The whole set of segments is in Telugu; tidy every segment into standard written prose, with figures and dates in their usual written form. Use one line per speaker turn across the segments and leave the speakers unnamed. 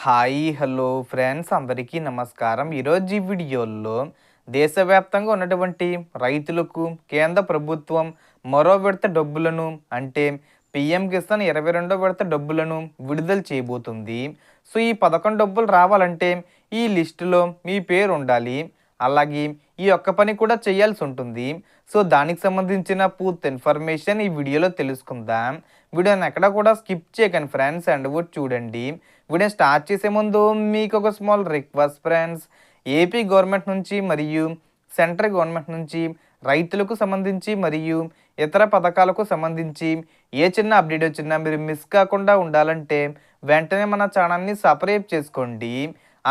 హాయ్ హలో ఫ్రెండ్స్ అందరికీ నమస్కారం. ఈరోజు ఈ వీడియోలో దేశవ్యాప్తంగా ఉన్నటువంటి రైతులకు కేంద్ర ప్రభుత్వం మరో విడత డబ్బులను అంటే పిఎం కిసాన్ 22వ విడత డబ్బులను విడుదల చేయబోతుంది. సో ఈ పథకం డబ్బులు రావాలంటే ఈ లిస్టులో మీ పేరు ఉండాలి. అలాగే ఈ ఒక్క పని కూడా చేయాల్సి ఉంటుంది. సో దానికి సంబంధించిన పూర్తి ఇన్ఫర్మేషన్ ఈ వీడియోలో తెలుసుకుందాం. వీడియోని ఎక్కడ కూడా స్కిప్ చేయకండి ఫ్రెండ్స్, అండ్ కూడా చూడండి. వీడియో స్టార్ట్ చేసే ముందు మీకు ఒక small request friends. AP government నుంచి మరియు సెంట్రల్ గవర్నమెంట్ నుంచి రైతులకు సంబంధించి మరియు ఇతర పథకాలకు సంబంధించి ఏ చిన్న అప్డేట్ వచ్చినా మీరు మిస్ కాకుండా ఉండాలంటే వెంటనే మన ఛానల్ని సబ్స్క్రైబ్ చేసుకోండి.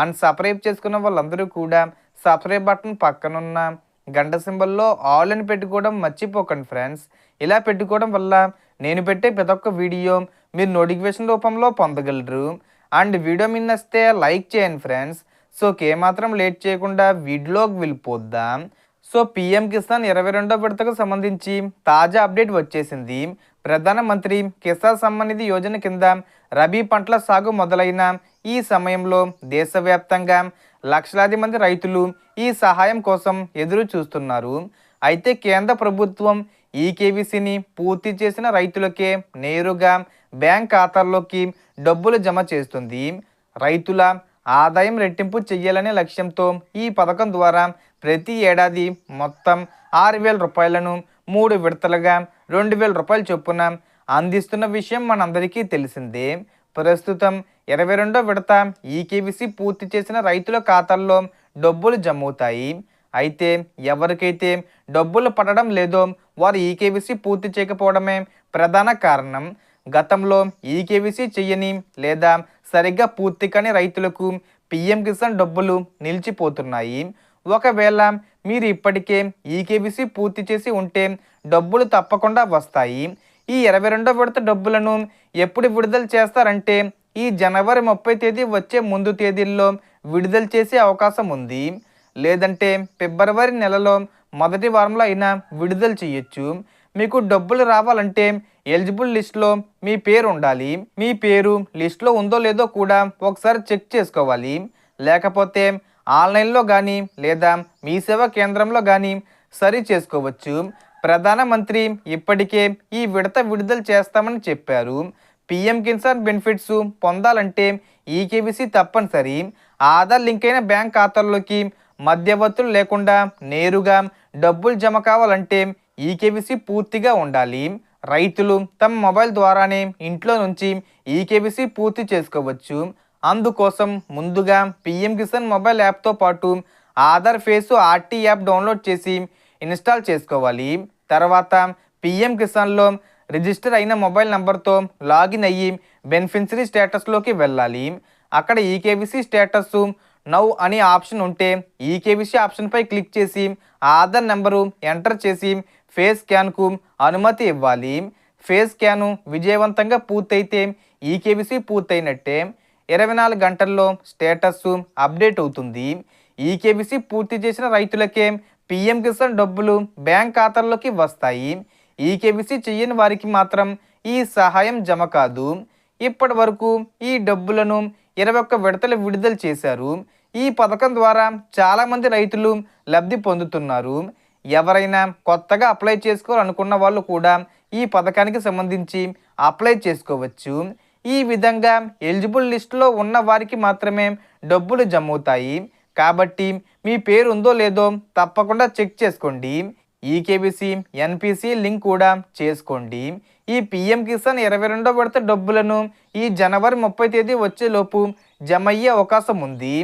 అండ్ సబ్స్క్రైబ్ చేసుకున్న వాళ్ళందరూ కూడా సబ్స్క్రైబ్ బటన్ పక్కనున్న గంట సింబల్లో ఆల్ అని పెట్టుకోవడం మర్చిపోకండి ఫ్రెండ్స్. ఇలా పెట్టుకోవడం వల్ల నేను పెట్టే ప్రతి ఒక్క వీడియో మీరు నోటిఫికేషన్ రూపంలో పొందగలరు. అండ్ వీడియో మీద నచ్చితే లైక్ చేయండి ఫ్రెండ్స్. సో ఏమాత్రం లేట్ చేయకుండా వీడియోకి వెళ్ళిపోద్దాం. సో పిఎం కిసాన్ 22వ విడతకు సంబంధించి తాజా అప్డేట్ వచ్చేసింది. ప్రధానమంత్రి కిసాన్ సమ్మాన్ నిధి యోజన కింద రబీ పంటల సాగు మొదలైన ఈ సమయంలో దేశవ్యాప్తంగా లక్షలాది మంది రైతులు ఈ సహాయం కోసం ఎదురు చూస్తున్నారు. అయితే కేంద్ర ప్రభుత్వం ఈ కేవీసీని పూర్తి చేసిన రైతులకే నేరుగా బ్యాంక్ ఖాతాల్లోకి డబ్బులు జమ చేస్తుంది. రైతుల ఆదాయం రెట్టింపు చేయాలనే లక్ష్యంతో ఈ పథకం ద్వారా ప్రతి ఏడాది మొత్తం 6,000 రూపాయలను 3 విడతలుగా 2,000 రూపాయల చొప్పున అందిస్తున్న విషయం మనందరికీ తెలిసిందే. ప్రస్తుతం 22వ విడత ఈ కేవీసీ పూర్తి చేసిన రైతుల ఖాతాల్లో డబ్బులు జమ అవుతాయి. అయితే ఎవరికైతే డబ్బులు పడడం లేదో వారు ఈ కేవీసీ పూర్తి చేయకపోవడమే ప్రధాన కారణం. గతంలో ఈ కేవీసీ చెయ్యని లేదా సరిగ్గా పూర్తి కాని రైతులకు పిఎం కిసాన్ డబ్బులు నిలిచిపోతున్నాయి. ఒకవేళ మీరు ఇప్పటికే ఈ కేవీసీ పూర్తి చేసి ఉంటే డబ్బులు తప్పకుండా వస్తాయి. ఈ 22వ విడత డబ్బులను ఎప్పుడు విడుదల చేస్తారంటే ఈ జనవరి 30 తేదీ వచ్చే ముందు తేదీల్లో విడుదల చేసే అవకాశం ఉంది. లేదంటే ఫిబ్రవరి నెలలో మొదటి వారంలో అయినా విడుదల చేయొచ్చు. మీకు డబ్బులు రావాలంటే ఎలిజిబుల్ లిస్ట్లో మీ పేరు ఉండాలి. మీ పేరు లిస్ట్లో ఉందో లేదో కూడా ఒకసారి చెక్ చేసుకోవాలి. లేకపోతే ఆన్లైన్లో కానీ లేదా మీ సేవా కేంద్రంలో కానీ సరి చేసుకోవచ్చు. ప్రధానమంత్రి ఇప్పటికే ఈ విడత విడుదల చేస్తామని చెప్పారు. పిఎం కిసాన్ బెనిఫిట్స్ పొందాలంటే ఈ కేవీసీ తప్పనిసరి. ఆధార్ లింక్ అయిన బ్యాంక్ ఖాతాల్లోకి మధ్యవర్తులు లేకుండా నేరుగా డబ్బులు జమ కావాలంటే ఈ కేవీసీ పూర్తిగా ఉండాలి. రైతులు తమ మొబైల్ ద్వారానే ఇంట్లో నుంచి ఈ కేవీసీ పూర్తి చేసుకోవచ్చు. అందుకోసం ముందుగా పిఎం కిసాన్ మొబైల్ యాప్తో పాటు Aadhaar face RD app download చేసి ఇన్స్టాల్ చేసుకోవాలి. తర్వాత పిఎం కిసాన్లో రిజిస్టర్ అయిన మొబైల్ నెంబర్తో లాగిన్ అయ్యి బెనిఫిషరీ స్టేటస్లోకి వెళ్ళాలి. అక్కడ ఈ కేవీసీ స్టేటస్ నౌ అనే ఆప్షన్ ఉంటే ఈ కేవీసీ ఆప్షన్పై క్లిక్ చేసి ఆధార్ నెంబరు ఎంటర్ చేసి ఫేస్ స్కాన్కు అనుమతి ఇవ్వాలి. ఫేస్ స్కాను విజయవంతంగా పూర్తయితే ఈ కేవీసీ పూర్తయినట్టే. 24 గంటల్లో స్టేటస్ అప్డేట్ అవుతుంది. ఈ కేవీసీ పూర్తి చేసిన రైతులకే పిఎం కిసాన్ డబ్బులు బ్యాంక్ ఖాతాల్లోకి వస్తాయి. ఈ కేవీసీ చెయ్యని వారికి మాత్రం ఈ సహాయం జమ కాదు. ఇప్పటి వరకు ఈ డబ్బులను 21 విడతలు విడుదల చేశారు. ఈ పథకం ద్వారా చాలామంది రైతులు లబ్ధి పొందుతున్నారు. ఎవరైనా కొత్తగా అప్లై చేసుకోవాలనుకున్న వాళ్ళు కూడా ఈ పథకానికి సంబంధించి అప్లై చేసుకోవచ్చు. ఈ విధంగా ఎలిజిబుల్ లిస్టులో ఉన్న వారికి మాత్రమే డబ్బులు జమ అవుతాయి. కాబట్టి మీ పేరు ఉందో లేదో తప్పకుండా చెక్ చేసుకోండి. ఈ కేవీసీ ఎన్పిసి లింక్ కూడా చేసుకోండి. ఈ పిఎం కిసాన్ 22వ విడత డబ్బులను ఈ జనవరి 30 తేదీ వచ్చేలోపు జమ అయ్యే అవకాశం ఉంది.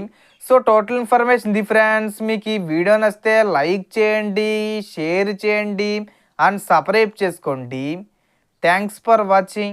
సో టోటల్ ఇన్ఫర్మేషన్ ఇది ఫ్రెండ్స్. మీకు ఈ వీడియో నచ్చితే లైక్ చేయండి, షేర్ చేయండి అండ్ సబ్స్క్రైబ్ చేసుకోండి. Thanks for watching.